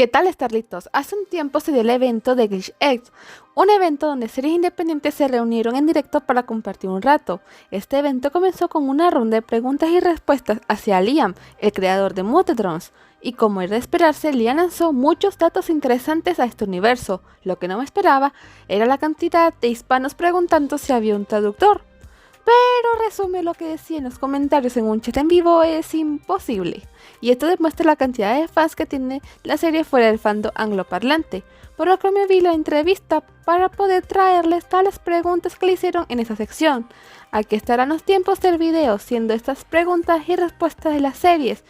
¿Qué tal, Starlitos? Hace un tiempo se dio el evento de Glitch Eggs, un evento donde series independientes se reunieron en directo para compartir un rato. Este evento comenzó con una ronda de preguntas y respuestas hacia Liam, el creador de Mutadrons, y como era de esperarse, Liam lanzó muchos datos interesantes a este universo. Lo que no me esperaba era la cantidad de hispanos preguntando si había un traductor. Pero resume lo que decía en los comentarios en un chat en vivo es imposible. Y esto demuestra la cantidad de fans que tiene la serie fuera del fandom angloparlante. Por lo que me vi la entrevista para poder traerles tales preguntas que le hicieron en esa sección. Aquí estarán los tiempos del video, siendo estas preguntas y respuestas de las series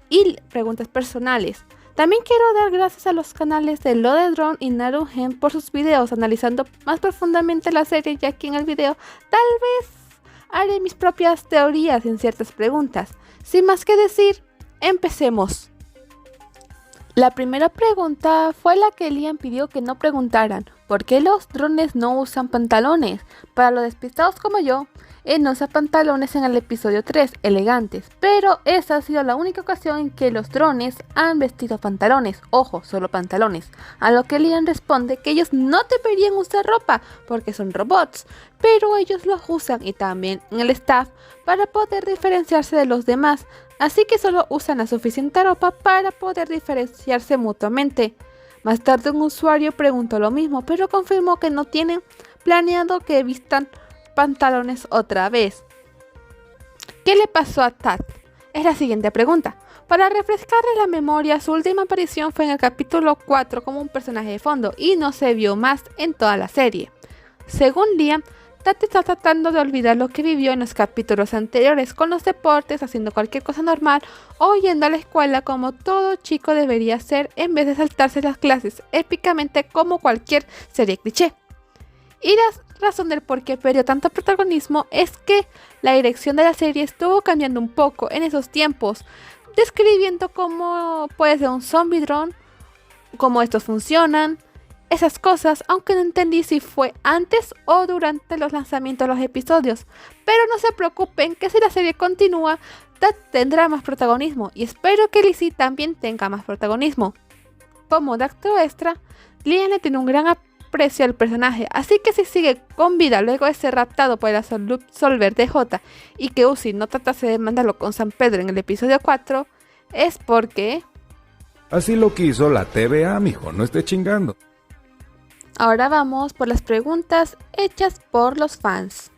y preguntas personales. También quiero dar gracias a los canales de Lodedron y Naruhen por sus videos analizando más profundamente la serie, ya que en el video tal vez haré mis propias teorías en ciertas preguntas. Sin más que decir, empecemos. La primera pregunta fue la que Liam pidió que no preguntaran: ¿por qué los drones no usan pantalones? Para los despistados como yo, él no usa pantalones en el episodio 3, elegantes, pero esa ha sido la única ocasión en que los drones han vestido pantalones, ojo, solo pantalones, a lo que Liam responde que ellos no deberían usar ropa porque son robots, pero ellos los usan y también en el staff para poder diferenciarse de los demás, así que solo usan la suficiente ropa para poder diferenciarse mutuamente. Más tarde un usuario preguntó lo mismo, pero confirmó que no tienen planeado que vistan pantalones otra vez. ¿Qué le pasó a Tad? Es la siguiente pregunta. Para refrescarle la memoria, su última aparición fue en el capítulo 4 como un personaje de fondo y no se vio más en toda la serie. Según Liam, Tad está tratando de olvidar lo que vivió en los capítulos anteriores con los deportes, haciendo cualquier cosa normal o yendo a la escuela como todo chico debería hacer en vez de saltarse las clases épicamente como cualquier serie cliché. Y la razón del por qué perdió tanto protagonismo es que la dirección de la serie estuvo cambiando un poco en esos tiempos, describiendo cómo puede ser un zombie drone, cómo estos funcionan, esas cosas, aunque no entendí si fue antes o durante los lanzamientos de los episodios. Pero no se preocupen, que si la serie continúa, Tad tendrá más protagonismo y espero que Lizzie también tenga más protagonismo. Como dato extra, Liam le tiene un gran aprecio al personaje, así que si sigue con vida luego de ser raptado por el Absolver DJ y que Uzi no tratase de mandarlo con San Pedro en el episodio 4, es porque... Así lo quiso la TVA, mijo, no esté chingando. Ahora vamos por las preguntas hechas por los fans.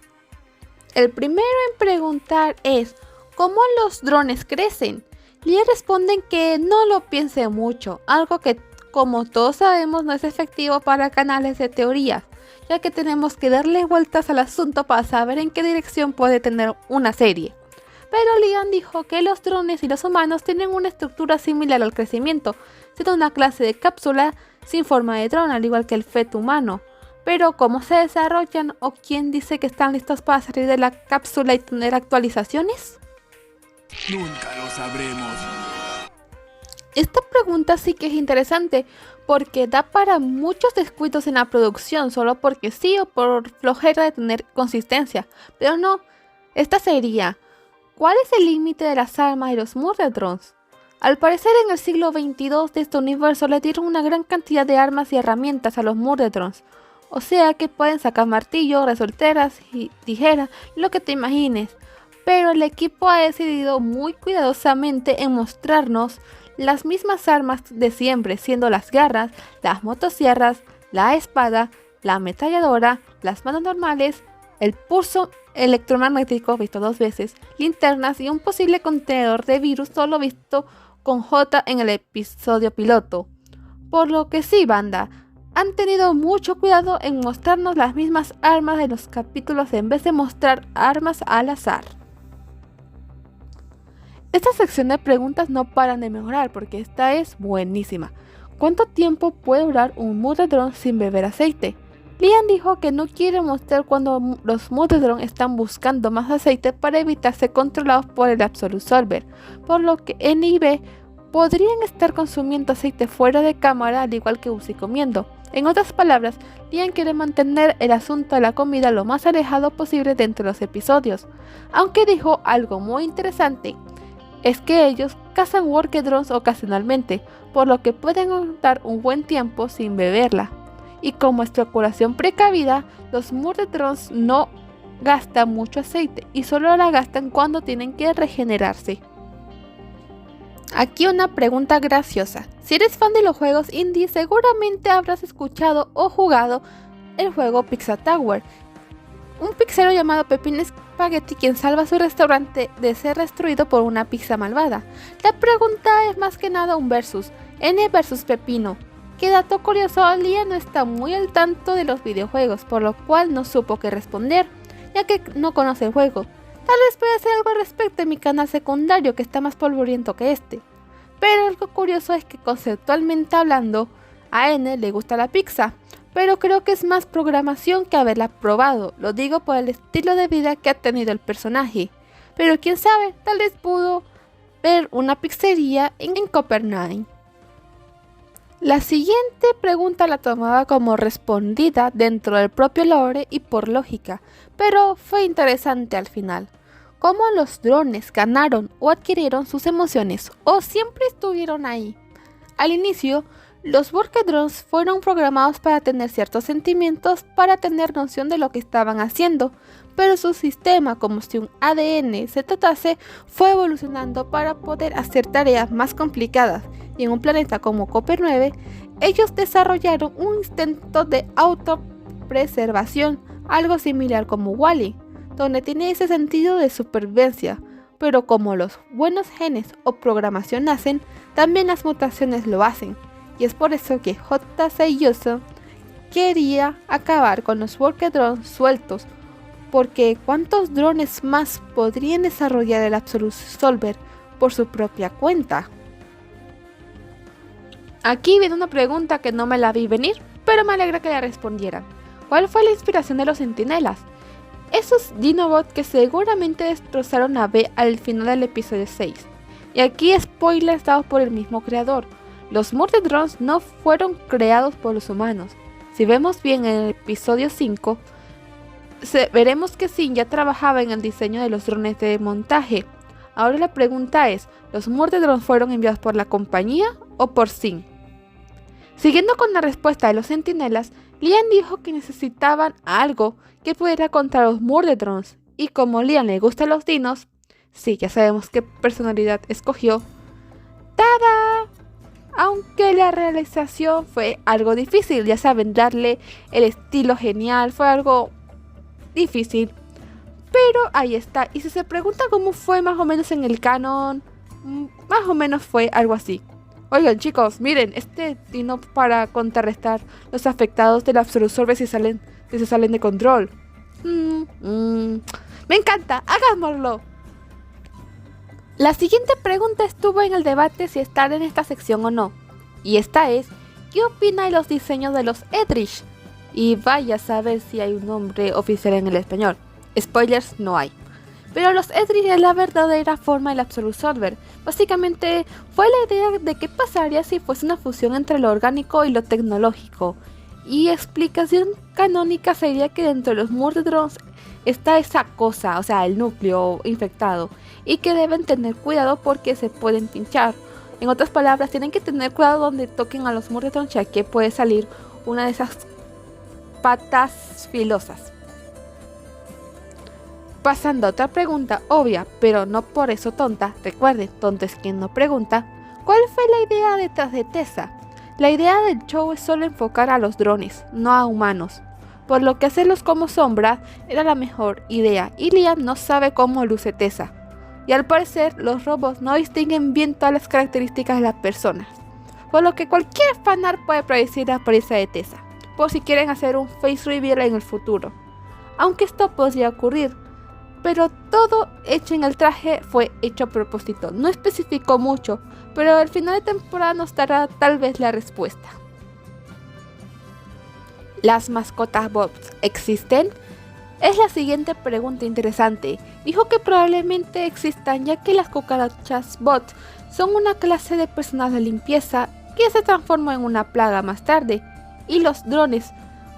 El primero en preguntar es: ¿cómo los drones crecen? Y responden que no lo piense mucho, algo que como todos sabemos no es efectivo para canales de teorías, ya que tenemos que darle vueltas al asunto para saber en qué dirección puede tener una serie. Pero Liam dijo que los drones y los humanos tienen una estructura similar al crecimiento, siendo una clase de cápsula sin forma de dron, al igual que el feto humano. Pero cómo se desarrollan o quién dice que están listos para salir de la cápsula y tener actualizaciones, nunca lo sabremos. Esta pregunta sí que es interesante porque da para muchos descuidos en la producción solo porque sí o por flojera de tener consistencia. Pero no, esta sería: ¿cuál es el límite de las armas y los Murder-Drones? Al parecer en el siglo XXII de este universo le dieron una gran cantidad de armas y herramientas a los Murder-Drones. O sea que pueden sacar martillos, resorteras y tijeras, lo que te imagines. Pero el equipo ha decidido muy cuidadosamente en mostrarnos las mismas armas de siempre, siendo las garras, las motosierras, la espada, la ametralladora, las manos normales, el pulso electromagnético visto 2 veces, linternas y un posible contenedor de virus solo visto con J en el episodio piloto. Por lo que sí, banda, han tenido mucho cuidado en mostrarnos las mismas armas de los capítulos en vez de mostrar armas al azar. Esta sección de preguntas no paran de mejorar porque esta es buenísima. ¿Cuánto tiempo puede durar un Mutadron sin beber aceite? Liam dijo que no quiere mostrar cuando los Mutadron están buscando más aceite para evitar ser controlados por el Absolver, por lo que en y B podrían estar consumiendo aceite fuera de cámara al igual que Uzi comiendo. En otras palabras, Liam quiere mantener el asunto de la comida lo más alejado posible de entre los episodios, aunque dijo algo muy interesante: es que ellos cazan Worker Drones ocasionalmente, por lo que pueden aguantar un buen tiempo sin beberla. Y como estraculación precavida, los Murder Drones no gastan mucho aceite y solo la gastan cuando tienen que regenerarse. Aquí una pregunta graciosa. Si eres fan de los juegos indie, seguramente habrás escuchado o jugado el juego Pizza Tower. Un pizzero llamado Pepin Spaghetti quien salva su restaurante de ser destruido por una pizza malvada. La pregunta es más que nada un versus. N versus Pepino. Qué dato curioso, Lia no está muy al tanto de los videojuegos, por lo cual no supo qué responder, ya que no conoce el juego. Tal vez pueda hacer algo al respecto en mi canal secundario que está más polvoriento que este. Pero algo curioso es que conceptualmente hablando, a N le gusta la pizza, pero creo que es más programación que haberla probado. Lo digo por el estilo de vida que ha tenido el personaje. Pero quién sabe, tal vez pudo ver una pizzería en Copenhague. La siguiente pregunta la tomaba como respondida dentro del propio lore y por lógica, pero fue interesante al final. ¿Cómo los drones ganaron o adquirieron sus emociones o siempre estuvieron ahí? Al inicio, los Worker Drones fueron programados para tener ciertos sentimientos, para tener noción de lo que estaban haciendo, pero su sistema, como si un ADN se tratase, fue evolucionando para poder hacer tareas más complicadas, y en un planeta como Copper 9, ellos desarrollaron un instinto de autopreservación, algo similar como Wall-E, donde tiene ese sentido de supervivencia, pero como los buenos genes o programación nacen, también las mutaciones lo hacen, y es por eso que J.C. Johnson quería acabar con los Worker Drones sueltos, porque ¿cuántos drones más podrían desarrollar el Absolute Solver por su propia cuenta? Aquí viene una pregunta que no me la vi venir, pero me alegra que la respondieran. ¿Cuál fue la inspiración de los Centinelas? Esos Dinobots que seguramente destrozaron a B al final del episodio 6. Y aquí spoilers dados por el mismo creador. Los Murder Drones no fueron creados por los humanos. Si vemos bien en el episodio 5, veremos que Sin ya trabajaba en el diseño de los drones de montaje. Ahora la pregunta es, ¿los Murder Drones fueron enviados por la compañía o por Sin? Siguiendo con la respuesta de los Centinelas, Liam dijo que necesitaban algo que pudiera contra los Murder Drones, y como Liam le gustan los dinos, sí, ya sabemos qué personalidad escogió. ¡Tada! Aunque la realización fue algo difícil, ya saben, darle el estilo genial fue algo difícil, pero ahí está. Y si se pregunta cómo fue más o menos en el canon, más o menos fue algo así. Oigan chicos, miren, este dino para contrarrestar los afectados del Absolute Solver si se salen de control. Me encanta, hagámoslo. La siguiente pregunta estuvo en el debate si estar en esta sección o no. Y esta es, ¿qué opina de los diseños de los Eldritch? Y vaya a saber si hay un nombre oficial en el español. Spoilers, no hay. Pero los Eldritch es la verdadera forma del Absolute Solver. Básicamente fue la idea de qué pasaría si fuese una fusión entre lo orgánico y lo tecnológico. Y explicación canónica sería que dentro de los Murder Drones está esa cosa, o sea, el núcleo infectado, y que deben tener cuidado porque se pueden pinchar. En otras palabras, tienen que tener cuidado donde toquen a los Murder Drones, ya que puede salir una de esas patas filosas. Pasando a otra pregunta obvia, pero no por eso tonta. Recuerden, tonto es quien no pregunta. ¿Cuál fue la idea detrás de Tessa? La idea del show es solo enfocar a los drones, no a humanos, por lo que hacerlos como sombras era la mejor idea, y Liam no sabe cómo luce Tessa. Y al parecer, los robots no distinguen bien todas las características de las personas, por lo que cualquier fanart puede predecir la apariencia de Tessa, por si quieren hacer un face reveal en el futuro. Aunque esto podría ocurrir, pero todo hecho en el traje fue hecho a propósito. No especificó mucho, pero al final de temporada nos dará tal vez la respuesta. ¿Las mascotas bots existen? Es la siguiente pregunta interesante. Dijo que probablemente existan, ya que las cucarachas bots son una clase de personas de limpieza que se transformó en una plaga más tarde, y los drones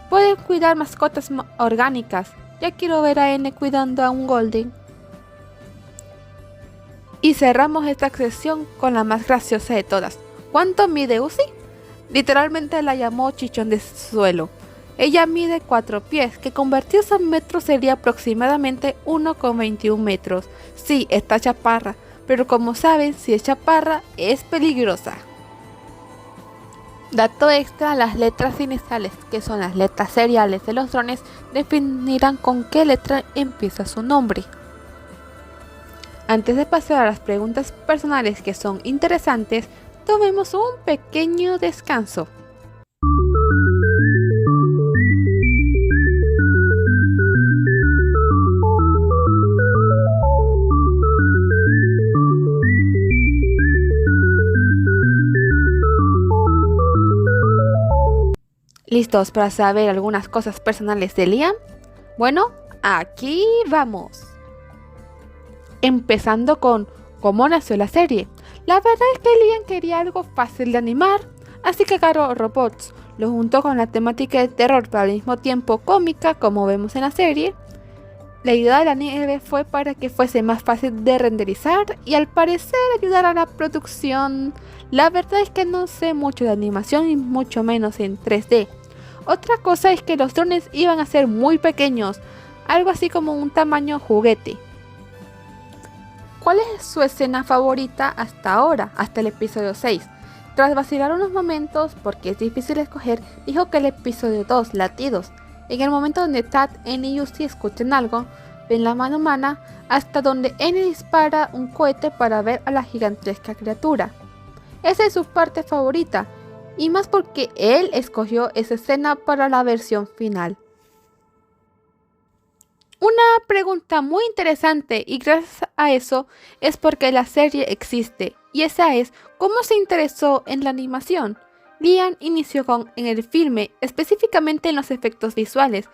pueden cuidar mascotas orgánicas. Ya quiero ver a N cuidando a un Golden. Y cerramos esta sección con la más graciosa de todas. ¿Cuánto mide Uzi? Literalmente la llamó chichón de suelo. Ella mide 4 pies, que convertidos en metros sería aproximadamente 1,21 metros. Sí, está chaparra, pero como saben, si es chaparra, es peligrosa. Dato extra, las letras iniciales, que son las letras seriales de los drones, definirán con qué letra empieza su nombre. Antes de pasar a las preguntas personales que son interesantes, tomemos un pequeño descanso. ¿Listos para saber algunas cosas personales de Liam? Bueno, aquí vamos. Empezando con cómo nació la serie. La verdad es que Liam quería algo fácil de animar, así que agarró robots, lo juntó con la temática de terror pero al mismo tiempo cómica, como vemos en la serie. La idea de la nieve fue para que fuese más fácil de renderizar y al parecer ayudar a la producción. La verdad es que no sé mucho de animación y mucho menos en 3D. Otra cosa es que los drones iban a ser muy pequeños, algo así como un tamaño juguete. ¿Cuál es su escena favorita hasta ahora, hasta el episodio 6? Tras vacilar unos momentos, porque es difícil escoger, dijo que el episodio 2, Latidos. En el momento donde Tad, N y Uzi escuchen algo, ven la mano humana, hasta donde N dispara un cohete para ver a la gigantesca criatura. Esa es su parte favorita, y más porque él escogió esa escena para la versión final. Una pregunta muy interesante y gracias a eso es porque la serie existe, y esa es ¿cómo se interesó en la animación? Liam inició en el filme, específicamente en los efectos visuales.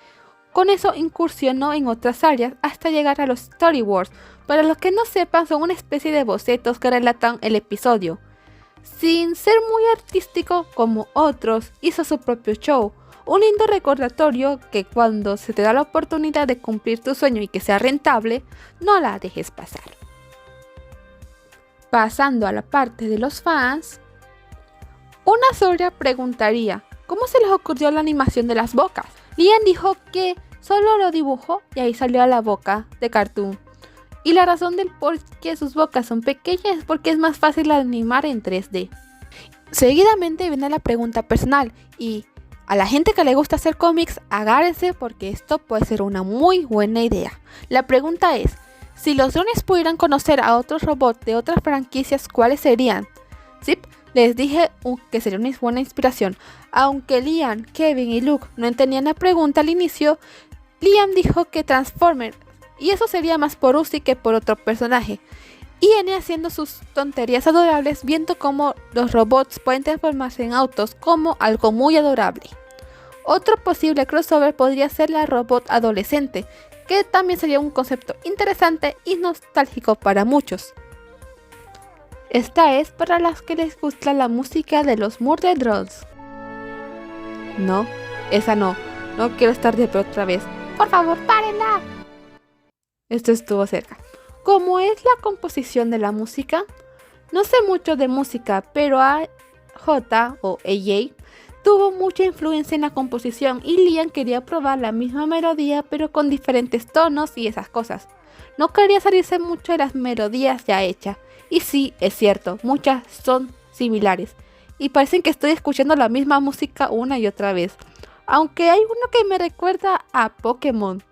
Con eso incursionó en otras áreas hasta llegar a los storyboards. Para los que no sepan, son una especie de bocetos que relatan el episodio. Sin ser muy artístico como otros, hizo su propio show. Un lindo recordatorio que cuando se te da la oportunidad de cumplir tu sueño y que sea rentable, no la dejes pasar. Pasando a la parte de los fans, una Soria preguntaría, ¿cómo se les ocurrió la animación de las bocas? Liam dijo que solo lo dibujó y ahí salió la boca de cartoon. Y la razón del por qué sus bocas son pequeñas es porque es más fácil animar en 3D. Seguidamente viene la pregunta personal y a la gente que le gusta hacer cómics, agárrense porque esto puede ser una muy buena idea. La pregunta es, si los drones pudieran conocer a otros robots de otras franquicias, ¿cuáles serían? Sí, les dije que sería una buena inspiración. Aunque Liam, Kevin y Luke no entendían la pregunta al inicio, Liam dijo que Transformers, y eso sería más por Uzi que por otro personaje. Y N haciendo sus tonterías adorables, viendo cómo los robots pueden transformarse en autos como algo muy adorable. Otro posible crossover podría ser la robot adolescente, que también sería un concepto interesante y nostálgico para muchos. Esta es para las que les gusta la música de los Murder Drones. No, esa no quiero estar de pie otra vez. Por favor, párenla. Esto estuvo cerca. ¿Cómo es la composición de la música? No sé mucho de música, pero AJ o AJ tuvo mucha influencia en la composición y Liam quería probar la misma melodía pero con diferentes tonos y esas cosas. No quería salirse mucho de las melodías ya hechas. Y sí, es cierto, muchas son similares. Y parecen que estoy escuchando la misma música una y otra vez. Aunque hay uno que me recuerda a Pokémon.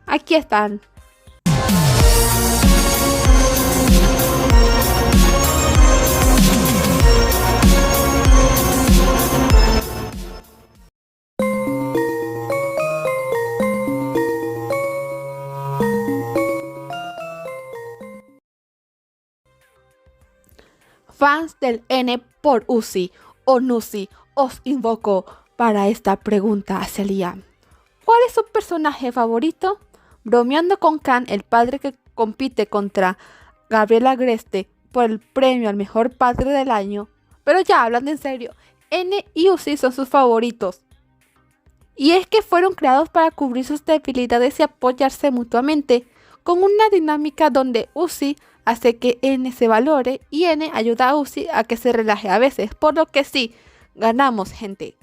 Aquí están. Fans del N por Uzi o Nuzi, os invoco para esta pregunta hacia Liam. ¿Cuál es su personaje favorito? Bromeando con Khan, el padre que compite contra Gabriel Agreste por el premio al mejor padre del año. Pero ya hablando en serio, N y Uzi son sus favoritos. Y es que fueron creados para cubrir sus debilidades y apoyarse mutuamente, con una dinámica donde Uzi hace que N se valore y N ayuda a Uzi a que se relaje a veces, por lo que sí, ganamos, gente.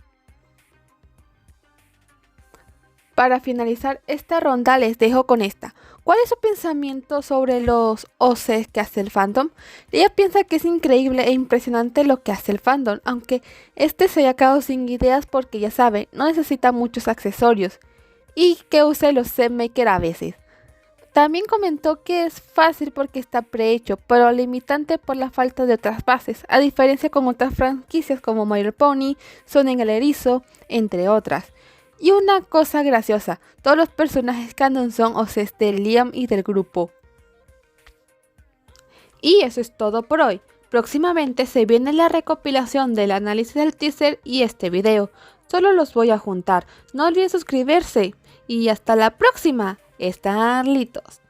Para finalizar esta ronda les dejo con esta. ¿Cuál es su pensamiento sobre los OCs que hace el fandom? Ella piensa que es increíble e impresionante lo que hace el fandom, aunque este se haya quedado sin ideas porque ya sabe, no necesita muchos accesorios y que use los set maker a veces. También comentó que es fácil porque está prehecho, pero limitante por la falta de otras bases, a diferencia con otras franquicias como My Little Pony, Sonic el Erizo, entre otras. Y una cosa graciosa, todos los personajes canon son OCs de Liam y del grupo. Y eso es todo por hoy. Próximamente se viene la recopilación del análisis del teaser y este video. Solo los voy a juntar. No olviden suscribirse. Y hasta la próxima. Starlitos.